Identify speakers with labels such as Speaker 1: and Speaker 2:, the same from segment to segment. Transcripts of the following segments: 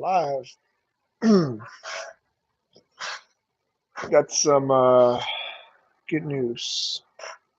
Speaker 1: Live. Got some good news.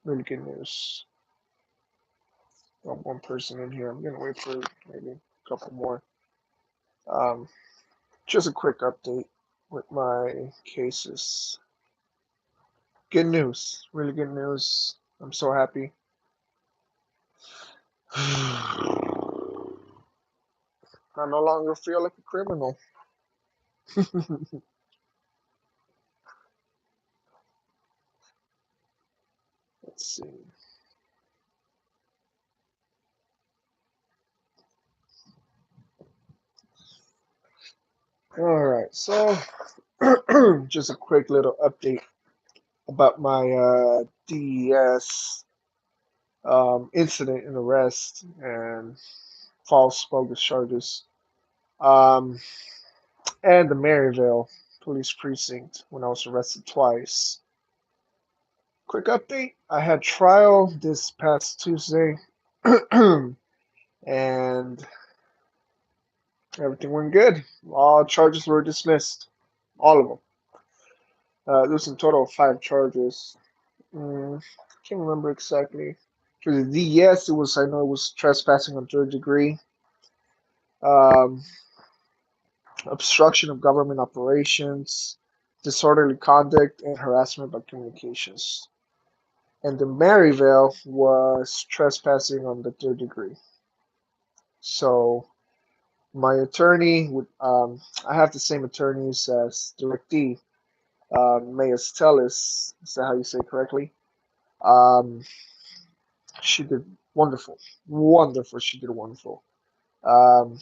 Speaker 1: Really good news. Got one person in here. I'm gonna wait for maybe a couple more. Um, just a quick update with my cases. Good news. Really good news. I'm so happy. I no longer feel like a criminal. Let's see. All right. So, just a quick little update about my DES incident and arrest and false bogus charges, um, and the Maryvale police precinct when I was arrested twice. Quick update: I had trial this past Tuesday, and everything went good. All charges were dismissed, all of them. There's a total of 5 charges. Can't remember exactly. For the DES, I know it was trespassing on third degree. Um, Obstruction of government operations, disorderly conduct, and harassment by communications. And the Maryvale was trespassing on the third degree. So my attorney would, I have the same attorneys as Directee, Mayas Tellis, is that how you say it correctly? Um, she did wonderful, wonderful. She did wonderful. Um,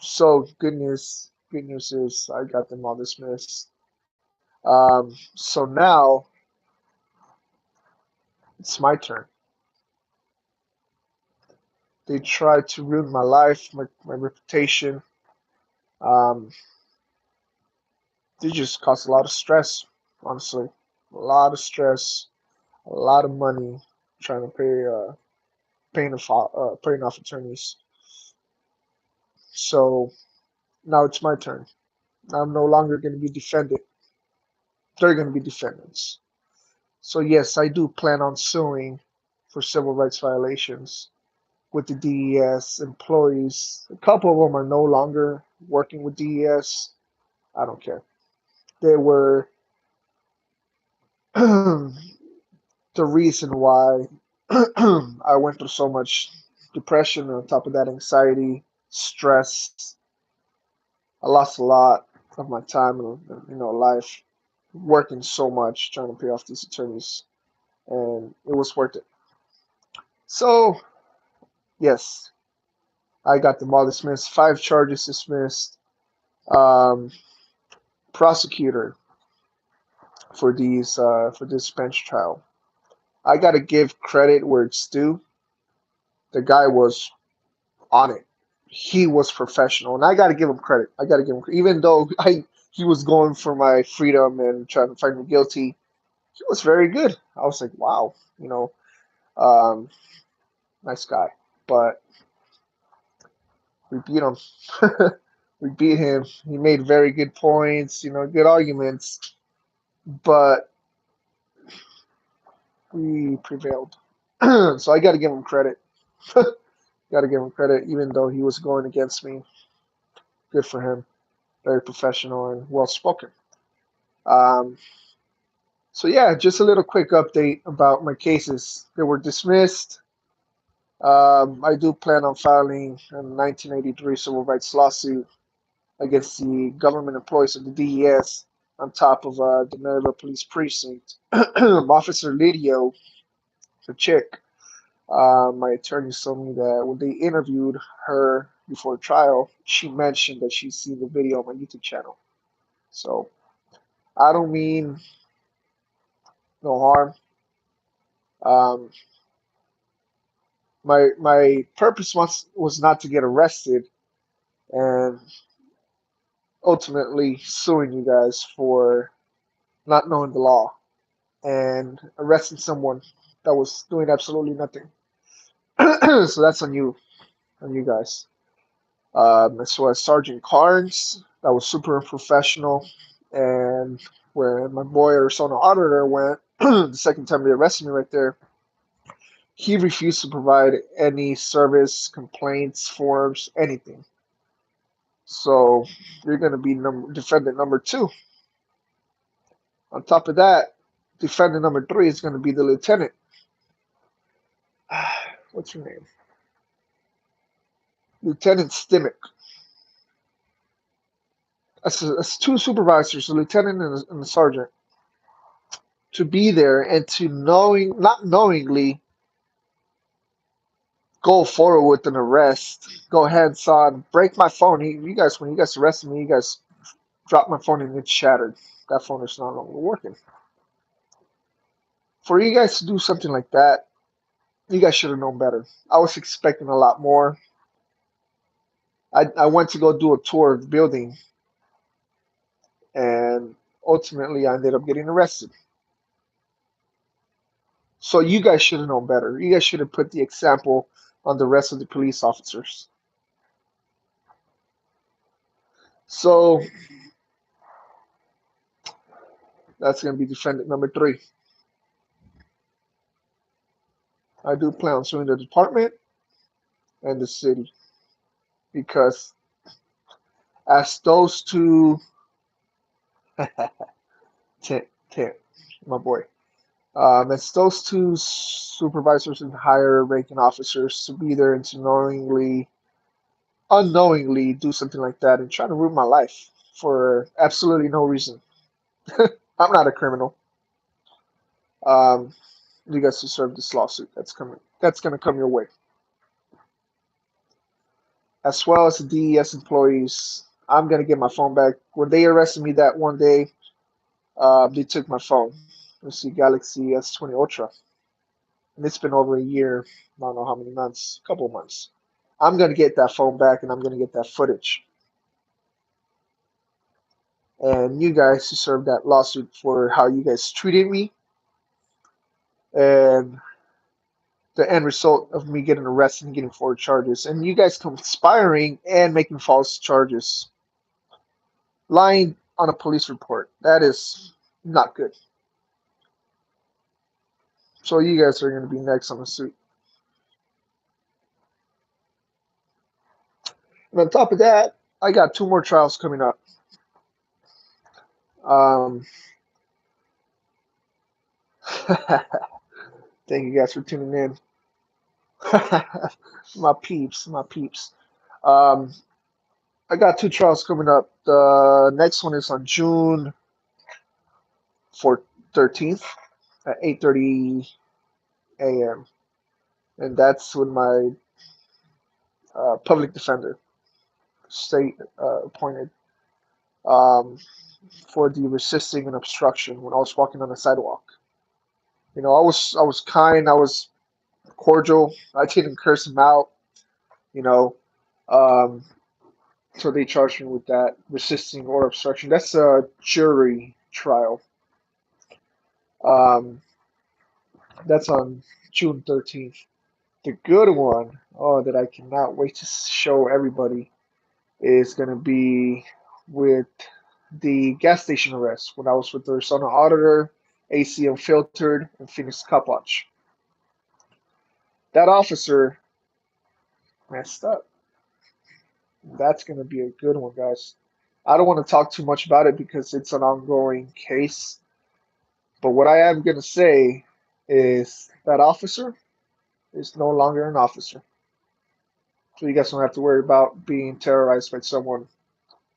Speaker 1: so good news is I got them all dismissed. So now it's my turn. They tried to ruin my life, my reputation. Um, they just caused a lot of stress, honestly. A lot of stress, a lot of money trying to paying off attorneys. So now it's my turn. I'm no longer going to be defended. They're going to be defendants. So yes, I do plan on suing for civil rights violations with the DES employees. A couple of them are no longer working with DES. I don't care. They were the reason why I went through so much depression, and on top of that, anxiety, stress. I lost a lot of my time and life working so much trying to pay off these attorneys, and it was worth it. So yes, I got them all dismissed. 5 charges dismissed. Um, Prosecutor for this bench trial. I got to give credit where it's due. The guy was on it. He was professional, and I got to give him credit. I got to give him, even though he was going for my freedom and trying to find me guilty. He was very good. I was like, wow, you know, um, nice guy. But we beat him. We beat him. He made very good points, good arguments, but we prevailed. So I got to give him credit. Got to give him credit, even though he was going against me. Good for him. Very professional and well spoken. Um, so yeah, just a little quick update about my cases. They were dismissed. I do plan on filing a 1983 civil rights lawsuit against the government employees of the DES on top of the Maryvale Police Precinct. Officer Lydio, the chick, my attorneys told me that when they interviewed her before trial, she mentioned that she's seen the video on my YouTube channel. So I don't mean no harm. Um, my purpose was not to get arrested and ultimately suing you guys for not knowing the law and arresting someone that was doing absolutely nothing. So that's on you guys. As well as Sergeant Carnes, that was super unprofessional. And when my boy Arizona auditor went, the second time they arrested me right there, he refused to provide any service, complaints, forms, anything. So you're going to be defendant number two. On top of that, defendant number three is going to be the lieutenant. What's your name? Lieutenant Stimmick. That's two supervisors, a lieutenant and a sergeant, to be there and to not knowingly go forward with an arrest, go hands on, break my phone. When you guys arrested me, you guys dropped my phone and it shattered. That phone is no longer working. For you guys to do something like that, you guys should have known better. I was expecting a lot more. I went to go do a tour of the building, and ultimately I ended up getting arrested. So you guys should have known better. You guys should have put the example on the rest of the police officers. So that's going to be defendant number three. I do plan on suing the department and the city because as those two, Tim, my boy, as those two supervisors and higher ranking officers to be there and to unknowingly do something like that and try to ruin my life for absolutely no reason. I'm not a criminal. Um, you guys deserve this lawsuit that's coming. That's going to come your way, as well as the DES employees. I'm going to get my phone back. When they arrested me that one day, they took my phone. It's the Galaxy S20 Ultra, and it's been over a year. I don't know how many months, a couple of months. I'm going to get that phone back, and I'm going to get that footage. And you guys deserve that lawsuit for how you guys treated me and the end result of me getting arrested and getting forward charges, and you guys conspiring and making false charges, lying on a police report. That is not good. So you guys are going to be next on the suit. And on top of that, I got two more trials coming up. Um, thank you guys for tuning in. My peeps, my peeps. Um, I got two trials coming up. The next one is on June 13th at 8:30 a.m. And that's with my public defender, state appointed, um, for the resisting and obstruction when I was walking on the sidewalk. You know, I was kind, I was cordial. I didn't curse him out. You know, um, so they charged me with that resisting or obstruction. That's a jury trial. Um, that's on June 13th. The good one, oh, that I cannot wait to show everybody, is going to be with the gas station arrest when I was with the Arizona Auditor, AC Unfiltered, and Phoenix Cop Watch. That officer messed up. That's going to be a good one, guys. I don't want to talk too much about it because it's an ongoing case. But what I am going to say is that officer is no longer an officer. So you guys don't have to worry about being terrorized by someone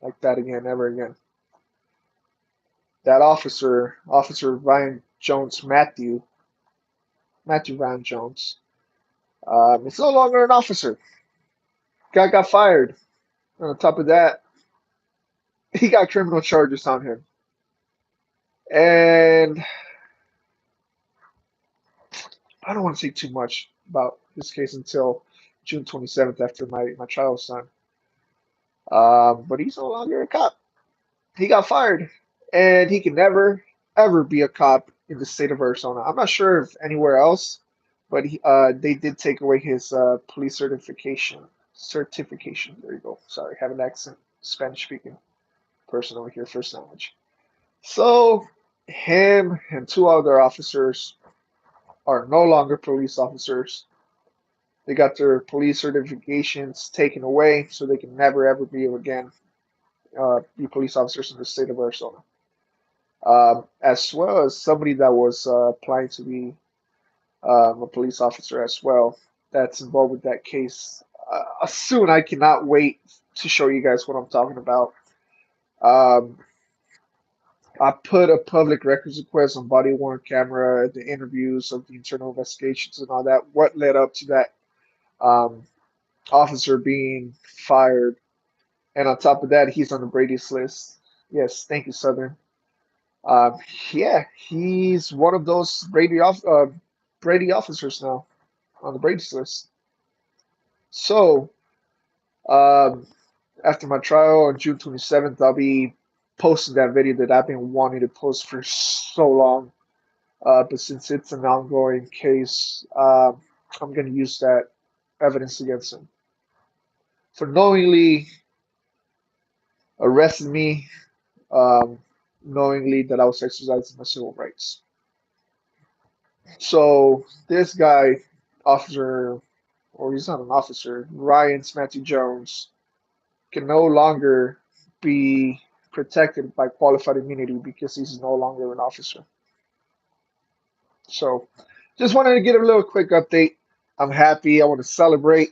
Speaker 1: like that again, ever again. That officer, Officer Ryan Jones Matthew Ryan Jones, is no longer an officer. Guy got fired. And on top of that, he got criminal charges on him. And I don't want to say too much about this case until June 27th after my trial is done. But he's no longer a cop. He got fired. And he can never, ever be a cop in the state of Arizona. I'm not sure if anywhere else, but they did take away his police certification. certification. There you go. Sorry, have an accent. Spanish speaking person over here, first language. So him and two other officers are no longer police officers. They got their police certifications taken away, so they can never ever be again be police officers in the state of Arizona. As well as somebody that was applying to be a police officer as well that's involved with that case. Soon, I cannot wait to show you guys what I'm talking about. Um, I put a public records request on body worn camera, the interviews of the internal investigations and all that. What led up to that um, officer being fired, and on top of that, he's on the Brady's list. Yes, thank you, Southern. Um, yeah, he's one of those Brady officers now on the Brady's list. So, um, after my trial on June 27th, I'll be posting that video that I've been wanting to post for so long. But since it's an ongoing case, I'm going to use that evidence against him for knowingly arresting me, um, knowingly that I was exercising my civil rights. So this guy, officer, or he's not an officer, Ryan Matthew Jones, can no longer be protected by qualified immunity because he's no longer an officer. So just wanted to get a little quick update. I'm happy. I want to celebrate.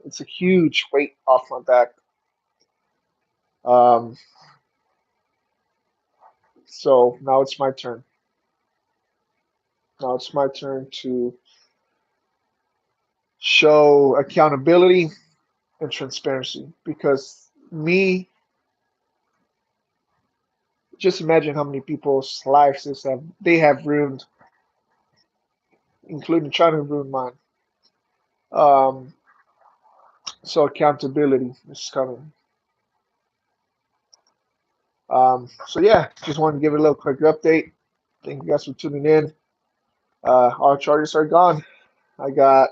Speaker 1: It's a huge weight off my back. Um, so now it's my turn. Now it's my turn to show accountability and transparency because me, just imagine how many people's lives they have ruined, including trying to ruin mine. Um, so accountability is coming. So yeah, just wanted to give it a little quick update. Thank you guys for tuning in. All charges are gone. I got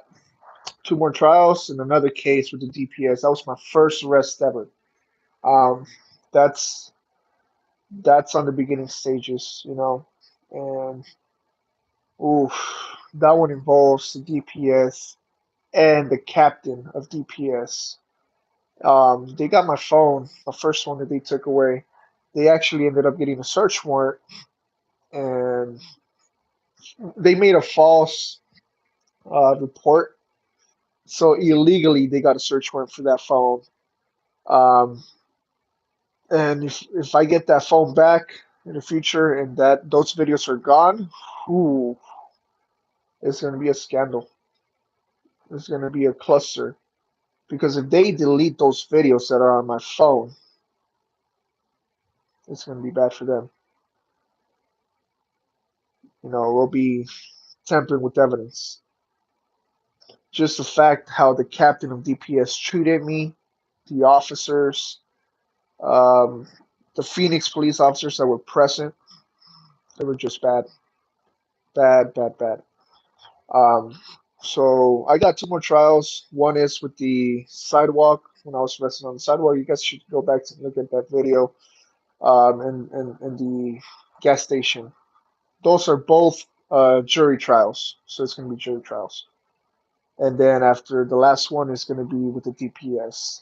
Speaker 1: two more trials and another case with the DPS. That was my first arrest ever. Um, that's that's on the beginning stages, and oof, that one involves the DPS and the captain of DPS. They got my phone, the first one that they took away. They actually ended up getting a search warrant, and they made a false report. So illegally, they got a search warrant for that phone. Um, and if I get that phone back in the future and that those videos are gone, ooh, it's going to be a scandal. It's going to be a cluster because if they delete those videos that are on my phone, it's going to be bad for them. We'll be tampering with evidence. Just the fact how the captain of DPS treated me, the officers, um, the Phoenix police officers that were present, they were just bad, bad, bad, bad. Um, so I got two more trials. One is with the sidewalk when I was arrested on the sidewalk. You guys should go back to look at that video. And the gas station. Those are both jury trials, so it's going to be jury trials. And then after the last one is going to be with the DPS.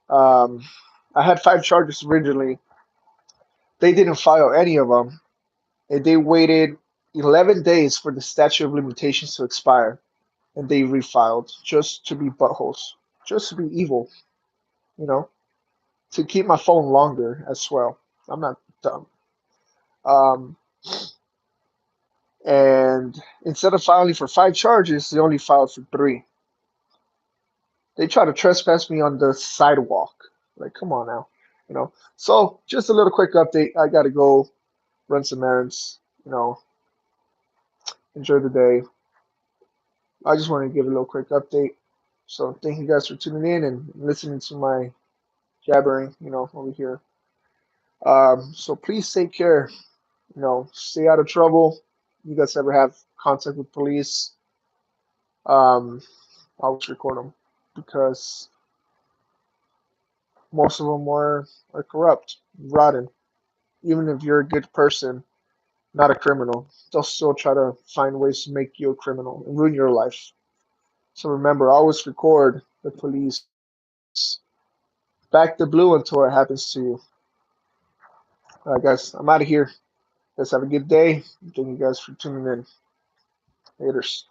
Speaker 1: Um, I had 5 charges originally. They didn't file any of them, and they waited 11 days for the statute of limitations to expire, and they refiled just to be buttholes, just to be evil, you know, to keep my phone longer as well. I'm not dumb. Um, and instead of filing for 5 charges, they only filed for 3. They try to trespass me on the sidewalk. Like, come on now. So just a little quick update. I gotta go run some errands. Enjoy the day. I just want to give a little quick update. So thank you guys for tuning in and listening to my jabbering, over here. So please take care. Stay out of trouble. You guys ever have contact with police? Um, always record them because most of them are corrupt, rotten. Even if you're a good person, not a criminal, they'll still try to find ways to make you a criminal and ruin your life. So remember, always record the police. Back the blue until it happens to you. All right, guys, I'm out of here. Guys, have a good day. Thank you guys for tuning in. Laters.